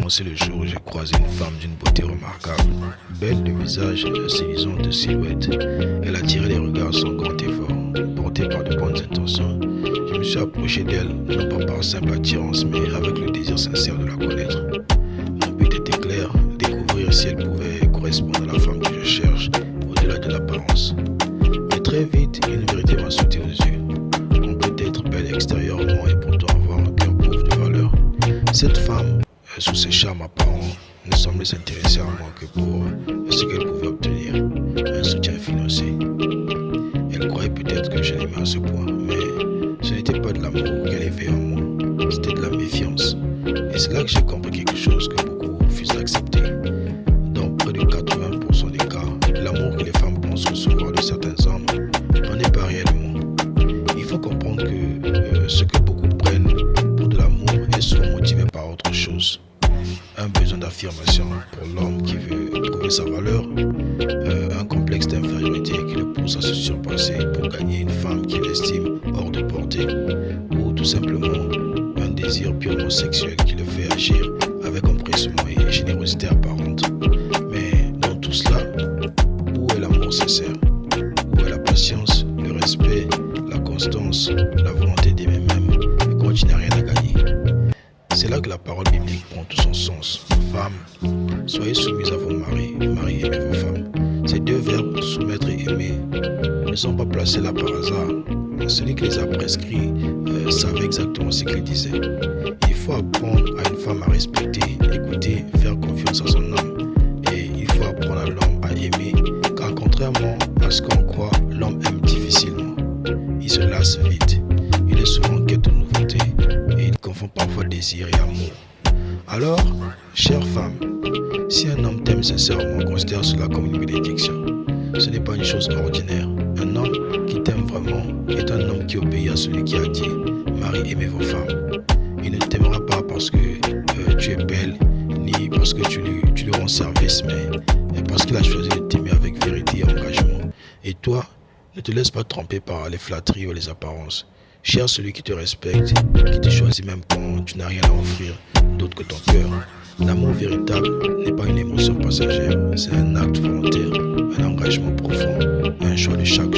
commencé le jour où j'ai croisé une femme d'une beauté remarquable. Belle de visage, séduisante de silhouette, elle attirait les regards sans grand effort. Portée par de bonnes intentions, je me suis approché d'elle, non pas par simple attirance, mais avec le désir sincère de la connaître. Mon but était clair, découvrir si elle pouvait correspondre à la femme que je cherche, au-delà de l'apparence. Mais très vite, une vérité m'a sauté aux yeux. On peut être belle extérieurement et pourtant avoir un cœur pauvre de valeur. Cette femme, sous ses charmes apparents, ne semblait s'intéresser à moi que pour ce qu'elle pouvait obtenir, un soutien financier. Elle croyait peut-être que je l'aimais à ce point, mais ce n'était pas de l'amour qu'elle avait en moi, c'était de la méfiance. Et c'est là que j'ai compris quelque chose que beaucoup refusent d'accepter. Dans près de 80% des cas, l'amour que les femmes pensent recevoir de certains hommes n'en est pas réellement. Il faut comprendre que ce que beaucoup prennent pour de l'amour est souvent motivé par autre chose. Un besoin d'affirmation pour l'homme qui veut prouver sa valeur, un complexe d'infériorité qui le pousse à se surpasser pour gagner une femme qu'il estime hors de portée, ou tout simplement un désir purement sexuel qui le fait agir avec empressement et générosité apparente. Mais dans tout cela, où est l'amour sincère? Où est la patience, le respect, la constance, la volonté d'aimer même et quand tu n'as rien à gagner? C'est là que la parole biblique prend tout son sens. Femmes, soyez soumises à vos maris, maris aimez vos femmes. Ces deux verbes, soumettre et aimer, ne sont pas placés là par hasard. Celui qui les a prescrits savait exactement ce qu'il disait. Il faut apprendre à une femme à respecter, écouter, faire confiance à son homme. Et il faut apprendre à l'homme à aimer, car contrairement à ce qu'on croit, l'homme aime difficilement. Il se lasse vite. Il est souvent en quête de nouveauté et il confond parfois désir et amour. Alors, chère femme, si un homme t'aime sincèrement, considère cela comme une bénédiction. Ce n'est pas une chose ordinaire. Un homme qui t'aime vraiment est un homme qui obéit à celui qui a dit « Marie, aimez vos femmes ». Il ne t'aimera pas parce que tu es belle, ni parce que tu lui rends service, mais parce qu'il a choisi de t'aimer avec vérité et engagement. Et toi, ne te laisse pas tromper par les flatteries ou les apparences. Cherche celui qui te respecte, qui te choisit même quand tu n'as rien à offrir d'autre que ton cœur. L'amour véritable n'est pas une émotion passagère, c'est un acte volontaire, un engagement profond, un choix de chaque